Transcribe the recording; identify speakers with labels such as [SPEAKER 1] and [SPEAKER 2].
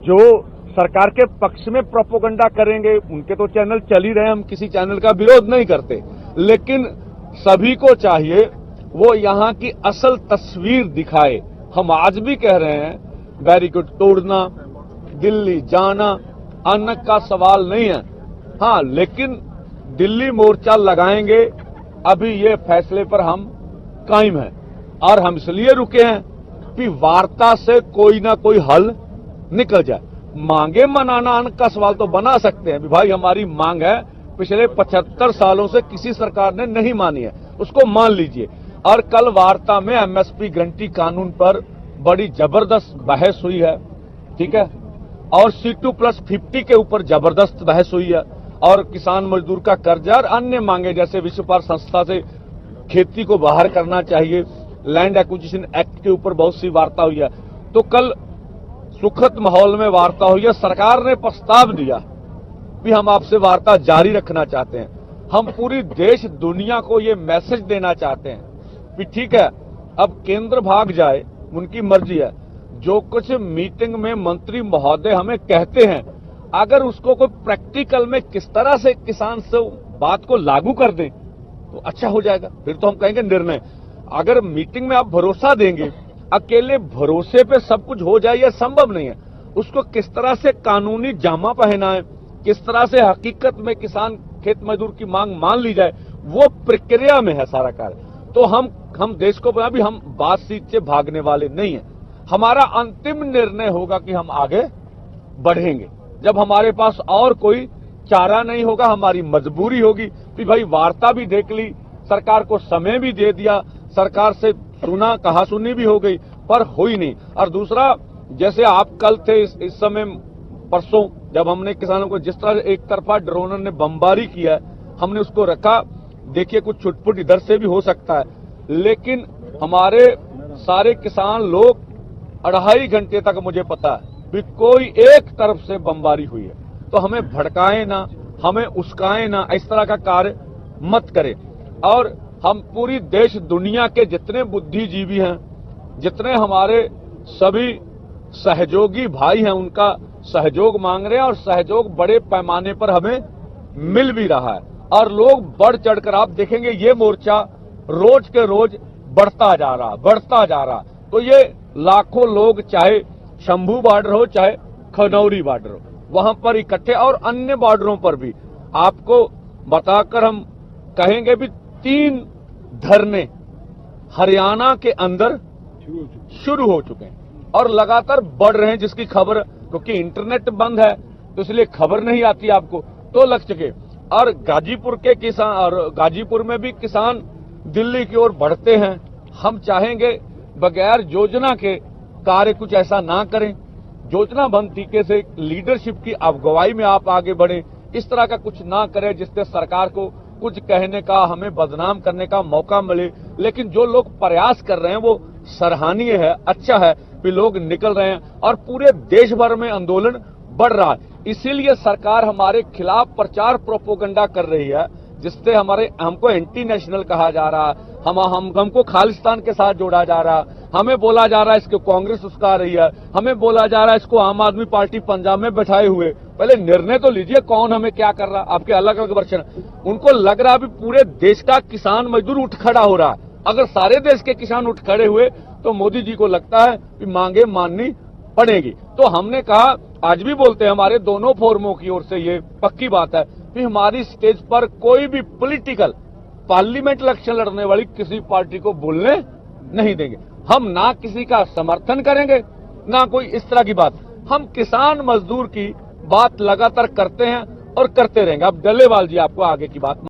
[SPEAKER 1] जो सरकार के पक्ष में प्रोपोगंडा करेंगे उनके तो चैनल चल ही रहे हैं, हम किसी चैनल का विरोध नहीं करते, लेकिन सभी को चाहिए वो यहाँ की असल तस्वीर दिखाए। हम आज भी कह रहे हैं बैरिकेड तोड़ना, दिल्ली जाना अन्न का सवाल नहीं है, हाँ, लेकिन दिल्ली मोर्चा लगाएंगे, अभी ये फैसले पर हम कायम हैं और हम इसलिए रुके हैं कि वार्ता से कोई ना कोई हल निकल जाए। मांगे मनाना अन्न का सवाल तो बना सकते हैं, भाई हमारी मांग है, पिछले 75 सालों से किसी सरकार ने नहीं मानी है, उसको मान लीजिए। और कल वार्ता में एमएसपी गारंटी कानून पर बड़ी जबरदस्त बहस हुई है, ठीक है, और C2+50 के ऊपर जबरदस्त बहस हुई है, और किसान मजदूर का कर्जा और अन्य मांगे जैसे विश्व व्यापार संस्था से खेती को बाहर करना चाहिए, लैंड एक्विजिशन एक्ट के ऊपर बहुत सी वार्ता हुई है। तो कल सुखद माहौल में वार्ता हुई है। सरकार ने प्रस्ताव दिया कि हम आपसे वार्ता जारी रखना चाहते हैं। हम पूरी देश दुनिया को ये मैसेज देना चाहते हैं कि ठीक है, अब केंद्र भाग जाए, उनकी मर्जी है, जो कुछ मीटिंग में मंत्री महोदय हमें कहते हैं, अगर उसको कोई प्रैक्टिकल में किस तरह से किसान से बात को लागू कर दें तो अच्छा हो जाएगा। फिर तो हम कहेंगे निर्णय। अगर मीटिंग में आप भरोसा देंगे, अकेले भरोसे पे सब कुछ हो जाए, यह संभव नहीं है। उसको किस तरह से कानूनी जामा पहनाए, किस तरह से हकीकत में किसान खेत मजदूर की मांग मान ली जाए, वो प्रक्रिया में है सारा कार्य। तो हम देश को अभी हम बातचीत से भागने वाले नहीं हैं। हमारा अंतिम निर्णय होगा कि हम आगे बढ़ेंगे जब हमारे पास और कोई चारा नहीं होगा, हमारी मजबूरी होगी कि भाई वार्ता भी देख ली, सरकार को समय भी दे दिया, सरकार से सुना कहा सुनी भी हो गई, पर हुई नहीं। और दूसरा, जैसे आप कल थे इस समय परसों जब हमने किसानों को जिस तरह एक तरफा ड्रोनर ने बमबारी किया, हमने उसको रखा। देखिए कुछ छुटपुट इधर से भी हो सकता है, लेकिन हमारे सारे किसान लोग 2.5 घंटे तक मुझे पता है कि कोई एक तरफ से बमबारी हुई है। तो हमें भड़काएं ना, हमें उस्काएं ना, इस तरह का कार्य मत करें। और हम पूरी देश दुनिया के जितने बुद्धिजीवी हैं, जितने हमारे सभी सहयोगी भाई हैं, उनका सहयोग मांग रहे हैं, और सहयोग बड़े पैमाने पर हमें मिल भी रहा है। और लोग बढ़ चढ़कर, आप देखेंगे ये मोर्चा रोज के रोज बढ़ता जा रहा। तो ये लाखों लोग, चाहे शंभू बॉर्डर हो चाहे खनौरी बॉर्डर हो, वहां पर इकट्ठे, और अन्य बॉर्डरों पर भी आपको बताकर हम कहेंगे भी 3 धरने हरियाणा के अंदर शुरू हो चुके हैं और लगातार बढ़ रहे हैं, जिसकी खबर, क्योंकि इंटरनेट बंद है तो इसलिए खबर नहीं आती आपको, तो लग चुके। और गाजीपुर के किसान, और गाजीपुर में भी किसान दिल्ली की ओर बढ़ते हैं। हम चाहेंगे बगैर योजना के कार्य कुछ ऐसा ना करें, योजनाबद्ध तरीके से लीडरशिप की अगुवाई में आप आगे बढ़ें। इस तरह का कुछ ना करें जिससे सरकार को कुछ कहने का, हमें बदनाम करने का मौका मिले। लेकिन जो लोग प्रयास कर रहे हैं वो सराहनीय है, अच्छा है कि लोग निकल रहे हैं और पूरे देश भर में आंदोलन बढ़ रहा है। इसीलिए सरकार हमारे खिलाफ प्रचार प्रोपोगंडा कर रही है, जिससे हमको एंटी नेशनल कहा जा रहा है, हमको खालिस्तान के साथ जोड़ा जा रहा है, हमें बोला जा रहा है इसको कांग्रेस उसका रही है, हमें बोला जा रहा है इसको आम आदमी पार्टी पंजाब में बैठाए हुए। पहले निर्णय तो लीजिए कौन हमें क्या कर रहा है। आपके अलग अलग वर्षन, उनको लग रहा है पूरे देश का किसान मजदूर उठ खड़ा हो रहा है। अगर सारे देश के किसान उठ खड़े हुए तो मोदी जी को लगता है कि मांगे माननी पड़ेगी। तो हमने कहा, आज भी बोलते हैं, हमारे दोनों फोरमों की ओर से ये पक्की बात है कि हमारी स्टेज पर कोई भी पॉलिटिकल पार्लियामेंट इलेक्शन लड़ने वाली किसी पार्टी को बोलने नहीं देंगे। हम ना किसी का समर्थन करेंगे, ना कोई इस तरह की बात। हम किसान मजदूर की बात लगातार करते हैं और करते रहेंगे। अब डल्लेवाल जी आपको आगे की बात